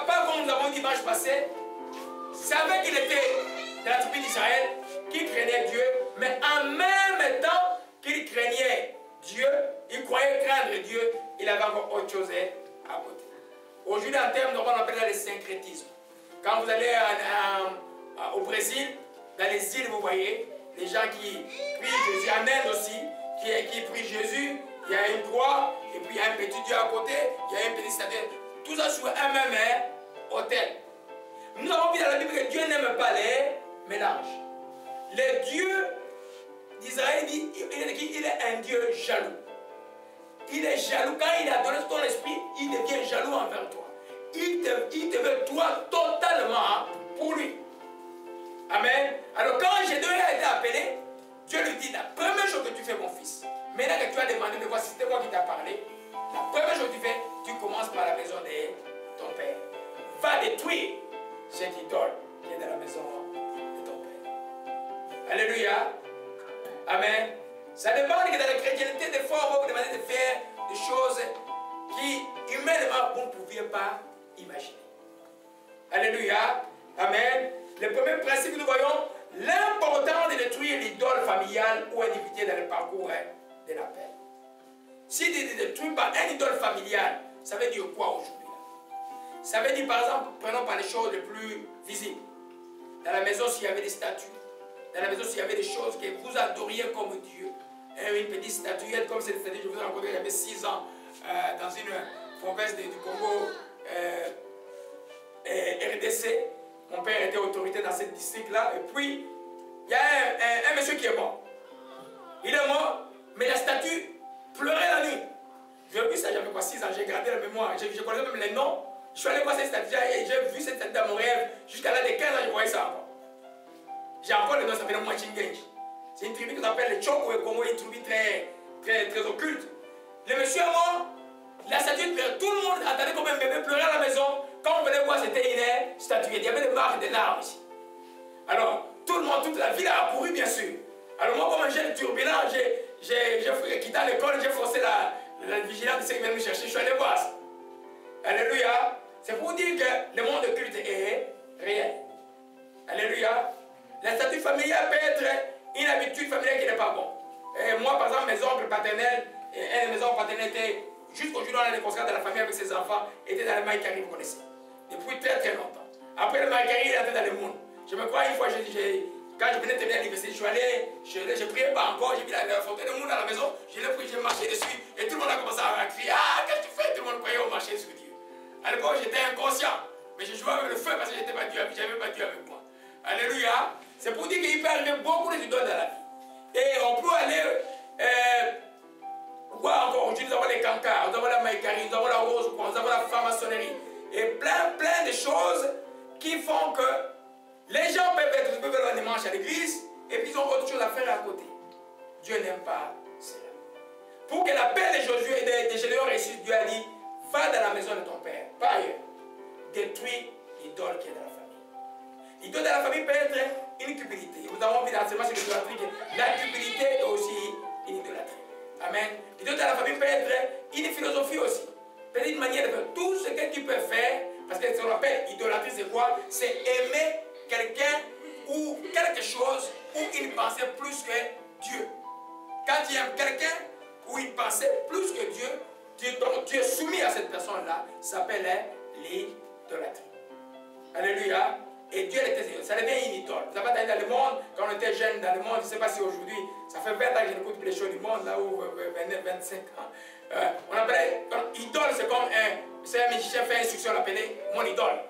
papa, comme nous avons dit dimanche passé, savait qu'il était de la tribu d'Israël, qu'il craignait Dieu, mais en même temps qu'il craignait Dieu, il croyait craindre Dieu, il avait encore autre chose à côté. Aujourd'hui, en termes, on appelle ça le syncrétisme. Quand vous allez au Brésil, dans les îles, vous voyez, les gens qui prient Jésus, en Inde aussi, qui prient Jésus, il y a une croix, et puis il y a un petit Dieu à côté, il y a un petit statue, tout ça sur un même autel. Nous avons vu dans la Bible que Dieu n'aime pas les mélanges. Le Dieu d'Israël dit qu'il est un Dieu jaloux. Il est jaloux. Quand il a donné ton esprit, il devient jaloux envers toi. Il te veut toi totalement pour lui. Amen. Alors quand Gédéon a été appelé, Dieu lui dit, la première chose que tu fais, mon fils, maintenant que tu as demandé de voir si c'était moi qui t'a parlé, la première chose que tu fais, tu commences par la maison de ton père. Va détruire cette idole qui est dans la maison de ton père. Alléluia. Amen. Ça demande que dans la chrétienté, des fois, on va vous demander de faire des choses qui, humainement, vous ne pouviez pas imaginer. Alléluia. Amen. Le premier principe, nous voyons l'important de détruire l'idole familiale ou individuelle dans le parcours de la paix. Si tu ne détruis pas un idole familial, ça veut dire quoi aujourd'hui? Ça veut dire, par exemple, prenons par les choses les plus visibles. Dans la maison, s'il y avait des statues, dans la maison, s'il y avait des choses que vous adoriez comme Dieu, une petite statuette comme cette statue, je vous ai rencontré, il y avait 6 ans, dans une province du Congo, RDC. Mon père était autorité dans ce district-là. Et puis, il y a un monsieur qui est mort. Il est mort, mais la statue pleurait la nuit. J'ai vu ça, j'avais quoi, 6 ans, j'ai gardé la mémoire. Je connais même les noms. Je suis allé voir cette statue et j'ai vu cette statue dans mon rêve. Jusqu'à l'âge de 15 ans, je voyais ça encore. J'ai encore le nom, ça s'appelle Mwachingenji. C'est une tribu qu'on appelle le Choko et Congo, une tribu très occulte. Le monsieur est mort, la statue pleurait. Tout le monde attendait comme un bébé pleurer à la maison. Quand on venait voir, c'était une statuette. Il y avait des marques de larmes ici. Alors, tout le monde, toute la ville a accouru, bien sûr. Alors, moi, comme un jeune turbulent, j'ai quitté l'école, j'ai forcé la vigilance de ceux qui viennent me chercher. Je suis allé voir ça. Alléluia. C'est pour dire que le monde culte est réel. Alléluia. La statue familiale peut être une habitude familiale qui n'est pas bonne. Et moi, par exemple, mes oncles paternels, un de mes oncles paternels était, jusqu'aujourd'hui, on a des conséquences de la famille avec ses enfants, était dans le Maïkari, vous connaissez. Depuis très très longtemps. Après le Maïkari, il est entré dans le monde. Je me crois une fois, quand je venais de terminer l'université, je suis allé, je priais pas encore, j'ai vu la photo de monde à la maison, je l'ai pris, j'ai marché dessus, et tout le monde a commencé à crier, ah, qu'est-ce que tu fais? Tout le monde croyait au marché sur Dieu. À l'époque, j'étais inconscient, mais je jouais avec le feu parce que j'étais pas Dieu, j'avais pas Dieu avec moi. Alléluia. C'est pour dire qu'il peut arriver beaucoup de idoles dans la vie. Et on peut aller voir encore aujourd'hui, nous avons les cancars, nous avons la maïkari, nous avons la rose, nous avons la franc-maçonnerie. Et plein de choses qui font que les gens peuvent aller un dimanche à l'église et puis ils ont autre chose à faire à côté. Dieu n'aime pas cela. Pour que la paix de Josué et de Gédéon réussisse, Dieu a dit, va dans la maison de ton père, pas ailleurs. Détruis l'idole qui est dans la famille. L'idole de la famille peut être une cupidité. Nous avons vu dans l'enseignement sur l'idolâtrie que la cupidité est aussi une idolâtrie. Amen. L'idole de la famille peut être une philosophie aussi. Peut-être une manière de faire tout ce que tu peux faire. Parce que ce qu'on appelle idolâtrie, c'est quoi? C'est aimer quelqu'un ou quelque chose ou une pensée plus que Dieu. Quand tu aimes quelqu'un ou une pensée plus que Dieu, tu es soumis à cette personne-là, ça s'appelle l'idolâtrie. Alléluia. Et Dieu était, ça devient une idole. Vous avez entendu dans le monde, quand on était jeune dans le monde, je ne sais pas si aujourd'hui, ça fait 20 ans que je n'écoute plus les choses du monde, là où 25 ans. On appelait, idole, c'est comme un musicien fait instruction, l'appelait mon idole.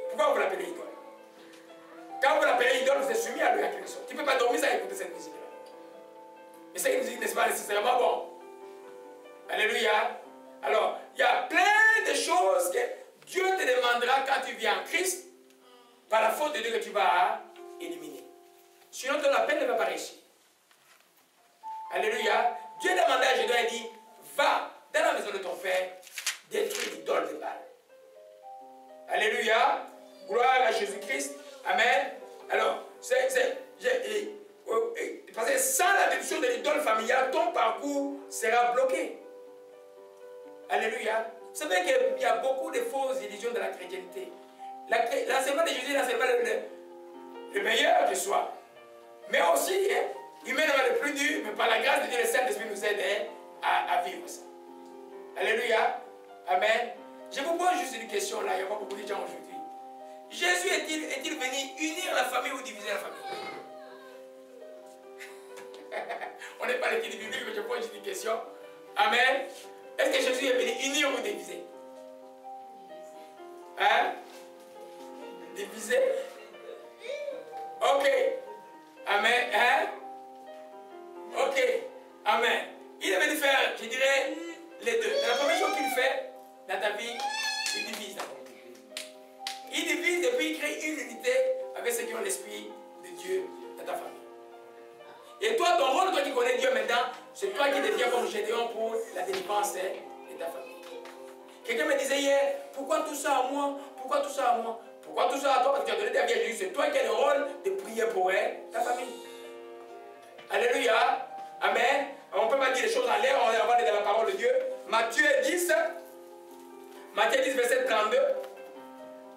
Pourquoi vous l'appelez idole? Quand vous l'appelez idole, vous êtes soumis à lui à quelque chose. Tu ne peux pas dormir sans écouter cette musique-là. Mais cette musique n'est pas nécessairement bon. Alléluia. Alors, il y a plein de choses que Dieu te demandera quand tu viens en Christ, par la faute de Dieu que tu vas éliminer. Sinon, ton appel ne va pas réussir. Alléluia. Dieu demandait à Gédéon, il dit, va dans la maison de ton père, détruis l'idole de Baal. Alléluia. Gloire à Jésus-Christ. Amen. Alors, parce que sans la détruction de l'idole familiale, ton parcours sera bloqué. Alléluia. savez qu'il y a beaucoup de fausses illusions dans la chrétienté. L'enseignement de Jésus est l'enseignement le meilleur du soit. Mais aussi, hein, humainement le plus dur, mais par la grâce de Dieu, le Saint-Esprit nous aide à vivre ça. Alléluia. Amen. Je vous pose juste une question là, il n'y a pas beaucoup de gens aujourd'hui. Jésus est-il venu unir la famille ou diviser la famille? On n'est pas l'étude biblique, mais je pose juste une question. Amen. Est-ce que Jésus est venu unir ou diviser? Hein? Diviser? Ok. Amen. Hein? Ok. Amen. Il est venu faire, je dirais, les deux. La première chose qu'il fait dans ta vie, il divise d'abord. Il divise et puis il crée une unité avec ceux qui ont l'esprit de Dieu dans ta famille. Et toi, ton rôle, toi qui connais Dieu maintenant, c'est toi qui deviens comme Gédéon pour la délivrance de ta famille. Quelqu'un me disait hier, pourquoi tout ça à moi? Pourquoi tout ça à moi? Pourquoi tout ça à toi? Parce que tu as donné ta vie à Jésus. C'est toi qui as le rôle de prier pour elle, ta famille. Alléluia. Amen. On ne peut pas dire les choses en l'air, on va aller dans la parole de Dieu. Matthieu 10, verset 32.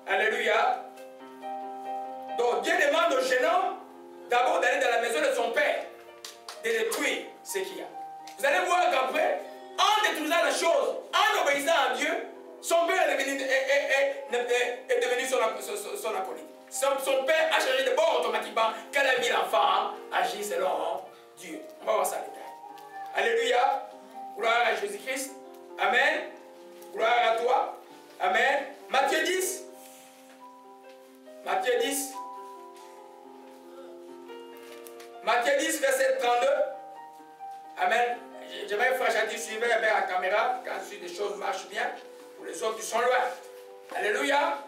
Alléluia. Donc Dieu demande au jeune homme d'abord d'aller dans la maison de son père, de détruire ce qu'il y a. Vous allez voir qu'après, en détruisant la chose, en obéissant à Dieu, son père est devenu son acolyte. Son père a changé de bord automatiquement quand il a mis l'enfant agir selon Dieu. On va voir ça en détail. Alléluia. Gloire à Jésus-Christ. Amen. Gloire à toi. Amen. Matthieu 10. Matthieu 10. Matthieu 10, verset 32. Amen. J'aimerais frère Chadi suivre avec la caméra quand des choses marchent bien. Pour les autres qui sont loin. Alléluia.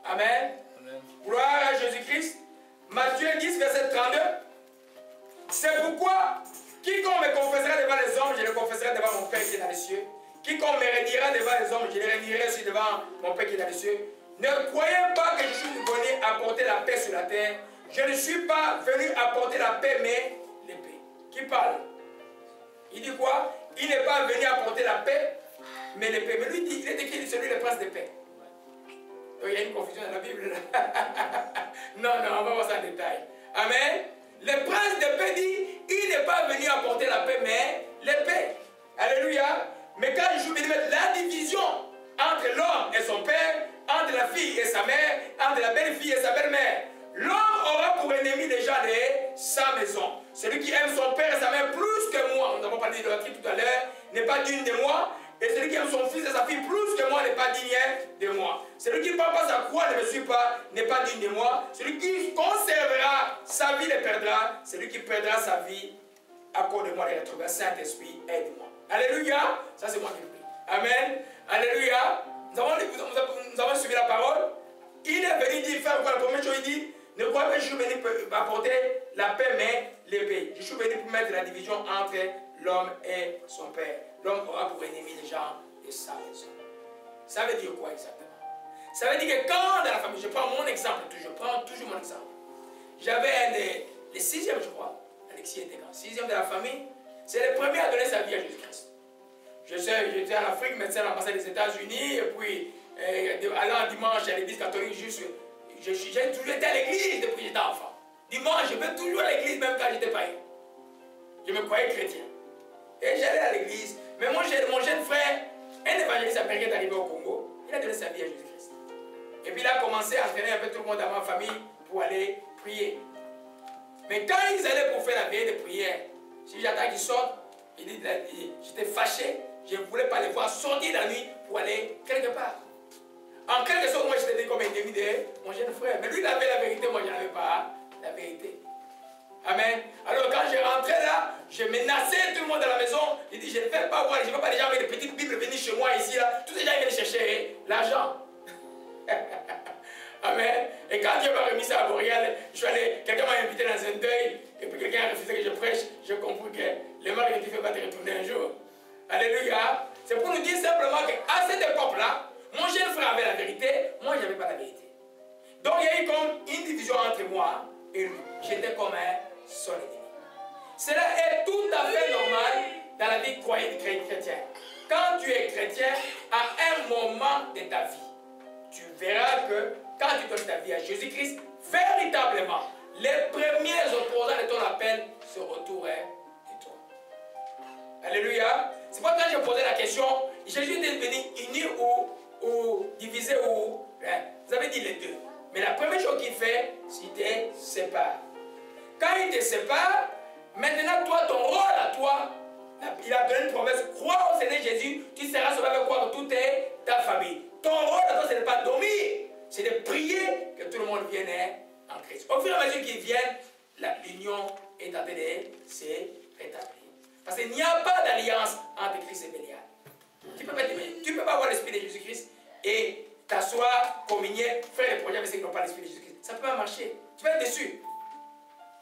Amen. Amen. Gloire à Jésus-Christ. Matthieu 10, verset 32. C'est pourquoi quiconque me confessera devant les hommes, je le confesserai devant mon Père qui est dans les cieux. Quiconque me reniera devant les hommes, je le renierai aussi devant mon Père qui est dans les cieux. Ne croyez pas que je suis venu apporter la paix sur la terre. Je ne suis pas venu apporter la paix, mais l'épée. Qui parle? Il dit quoi? Il n'est pas venu apporter la paix, mais l'épée. Mais lui, il est écrit, c'est lui le prince de paix. Donc, il y a une confusion dans la Bible. Non, on va voir ça en détail. Amen. Le prince de paix dit, il n'est pas venu apporter la paix, mais l'épée. Alléluia. Mais quand je vais mettre la division entre l'homme et son père, entre la fille et sa mère, entre la belle-fille et sa belle-mère, l'homme aura pour ennemi déjà sa maison. Celui qui aime son père et sa mère plus que moi, nous avons parlé de la tribu tout à l'heure, n'est pas digne de moi. Et celui qui aime son fils et sa fille plus que moi n'est pas digne de moi. Celui qui ne prend pas sa croix ne me suit pas, n'est pas digne de moi. Celui qui conservera sa vie le perdra. Celui qui perdra sa vie à cause de moi les retrouvera. Saint-Esprit, aide-moi. Alléluia. Ça c'est moi qui prie. Amen. Alléluia. Nous avons suivi la parole. Il est venu dire, faire quoi? La première chose, il dit, ne croyez pas que je suis venu apporter la paix, mais l'épée. Je suis venu pour mettre la division entre l'homme et son père. L'homme aura pour ennemi les gens de sa maison. Ça veut dire quoi exactement? Ça veut dire que quand dans la famille, je prends mon exemple, je prends toujours mon exemple. J'avais le sixième, je crois. Alexis était grand. Sixième de la famille. C'est le premier à donner sa vie à Jésus-Christ. J'étais en Afrique, médecin à l'ambassade des États-Unis, et puis allant dimanche à l'église catholique, j'ai toujours été à l'église depuis que j'étais enfant. Dimanche, je vais toujours à l'église même quand j'étais païen. Je me croyais chrétien. Et j'allais à l'église. Mais mon jeune frère, un évangéliste américain est arrivé au Congo, il a donné sa vie à Jésus-Christ. Et puis il a commencé à entraîner un peu tout le monde dans ma famille pour aller prier. Mais quand ils allaient pour faire la veille de prière, si j'attends qu'ils sortent, j'étais fâché, je ne voulais pas les voir sortir la nuit pour aller quelque part. En quelque sorte, moi j'étais comme un ennemi de mon jeune frère. Mais lui il avait la vérité, moi je n'avais pas la vérité. Amen. Alors quand je rentrais là, je menaçais tout le monde dans la maison. Il dit, je ne vais pas voir, je ne veux pas les gens avec des petites bibles venir chez moi ici là. Tous les gens viennent chercher l'argent. Amen. Et quand Dieu m'a remis ça à Boréal, quelqu'un m'a invité dans un deuil, et puis quelqu'un a refusé que je prêche, j'ai compris que le mal que tu fais va te retourner un jour. Alléluia. C'est pour nous dire simplement qu'à cette époque-là, mon jeune frère avait la vérité, moi je n'avais pas la vérité. Donc il y a eu comme une division entre moi et lui. J'étais comme son ennemi. Cela est tout à fait normal dans la vie chrétienne. quand tu es chrétien, à un moment de ta vie, tu verras que quand tu donnes ta vie à Jésus-Christ, véritablement, les premiers opposants de ton appel se retournent de toi. Alléluia. C'est pourquoi quand j'ai posé la question, Jésus est venu unir ou diviser ou... Vous avez dit les deux. Mais la première chose qu'il fait, c'est qu'il te sépare. Quand il te sépare, maintenant toi, ton rôle à toi, il a donné une promesse, crois au Seigneur Jésus, tu seras sauvé avec quoi? Toute ta famille. Ton rôle à toi, ce n'est pas de dormir, c'est de prier que tout le monde vienne en Christ. Au fur et à mesure qu'ils viennent, l'union est en train de se rétablir. Parce qu'il n'y a pas d'alliance entre Christ et Bélial. Tu ne peux pas avoir l'esprit de Jésus-Christ et t'asseoir, communier, faire des projets avec ceux qui n'ont pas l'esprit de Jésus-Christ. Ça ne peut pas marcher. Tu vas être déçu.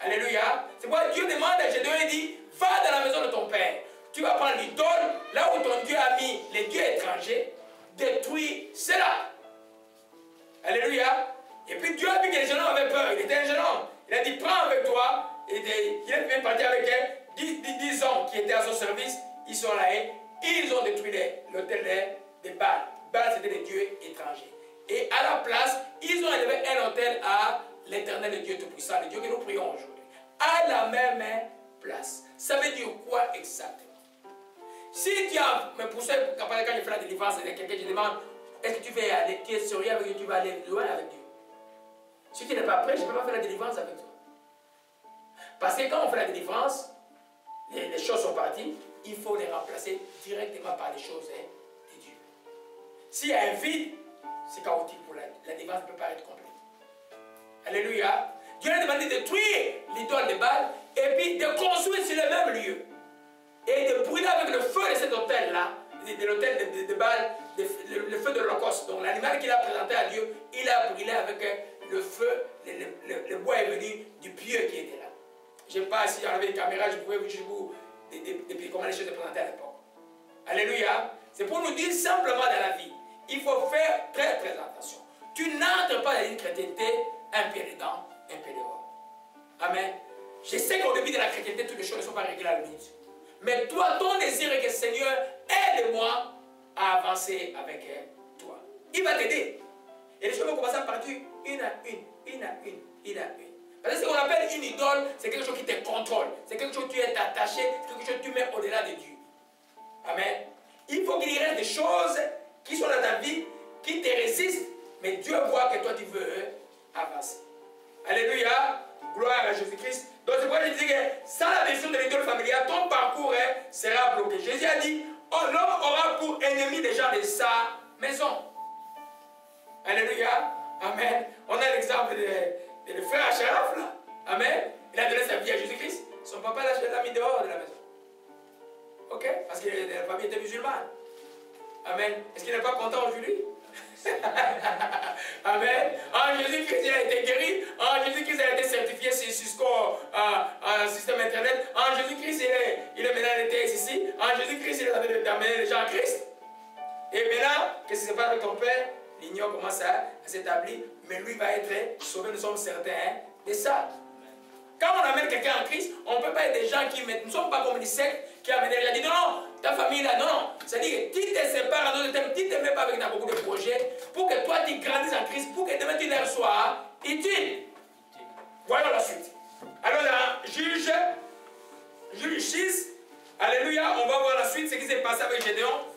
Alléluia. C'est pourquoi Dieu demande à Gédéon et dit, va dans la maison de ton père. Tu vas prendre l'idole, là où ton Dieu a mis les dieux étrangers, détruis cela. Alléluia. Et puis Dieu a vu que les jeunes hommes avaient peur. Il était un jeune homme. Il a dit, prends avec toi. Et il est bien parti avec 10 hommes qui étaient à son service. Ils sont là et ils ont détruit l'autel de Baal. Baal, c'était des dieux étrangers. Et à la place, ils ont élevé un autel à l'Éternel, le Dieu Tout-Puissant, le Dieu que nous prions aujourd'hui. À la même place. Ça veut dire quoi exactement? Si tu as, mais pour ça, quand je fais la délivrance, il y a quelqu'un qui demande, est-ce que tu veux aller, tu es sérieux avec Dieu, tu vas aller loin avec Dieu? Si tu n'es pas prêt, je ne peux pas faire la délivrance avec toi. Parce que quand on fait la délivrance, les choses sont parties, il faut les remplacer directement par les choses de Dieu. S'il y a un vide, c'est chaotique pour la délivrance ne peut pas être complète. Alléluia. Dieu a demandé de détruire l'idole de Baal et puis de construire sur le même lieu. Et de brûler avec le feu de cet hôtel-là, de l'hôtel de Baal, le feu de l'Holocauste. Donc l'animal qu'il a présenté à Dieu, il a brûlé avec le feu, le bois est venu du pieu qui était là. Je ne sais pas si j'avais des caméras, je pouvais vous dire comment les choses étaient présentées à l'époque. Alléluia. C'est pour nous dire simplement dans la vie, il faut faire très très attention. Tu n'entres pas dans une chrétienté un pied dedans, un pied dehors. Amen. Je sais qu'au début de la chrétienté, toutes les choses ne sont pas réglées à la minute. Mais toi, ton désir est que Seigneur, aide-moi à avancer avec toi. Il va t'aider. Et les choses vont commencer à partir une à une, une à une, une à une. Parce que ce qu'on appelle une idole, c'est quelque chose qui te contrôle. C'est quelque chose que tu es attaché, c'est quelque chose que tu mets au-delà de Dieu. Amen. Il faut qu'il y ait des choses qui sont dans ta vie, qui te résistent, mais Dieu voit que toi tu veux avancer. Alléluia. Gloire à Jésus-Christ. Donc c'est pourquoi je dis que sans la décision de l'idole familiale, ton parcours sera bloqué. Jésus a dit, oh, l'homme aura pour ennemi les gens de sa maison. Alléluia. Amen. On a l'exemple de frère Acharaf là. Amen. Il a donné sa vie à Jésus-Christ. Son papa l'a mis dehors de la maison. Ok? Parce que la famille était musulmane. Amen. Est-ce qu'il n'est pas content aujourd'hui? Amen. En Jésus-Christ, il a été guéri. En Jésus-Christ, il a été certifié sur Cisco, système internet. En Jésus-Christ, il est maintenant l'ETS ici. En Jésus-Christ, il est en train d'amener les gens à Christ. Et maintenant, qu'est-ce qui se passe avec ton père? L'union commence à s'établir, mais lui va être sauvé, nous sommes certains de ça. Quand on amène quelqu'un en Christ, on ne peut pas être des gens qui mettent. Nous ne sommes pas comme les sectes qui amènent les gens. Disent non, non, ta famille là, non, non. C'est-à-dire que tu te sépares en d'autres termes, tu ne te mets pas avec beaucoup de projets pour que toi tu grandisses en Christ, pour que demain tu leur sois utile. Voyons la suite. Alors là, Juge 6, alléluia, on va voir la suite, ce qui s'est passé avec Gédéon.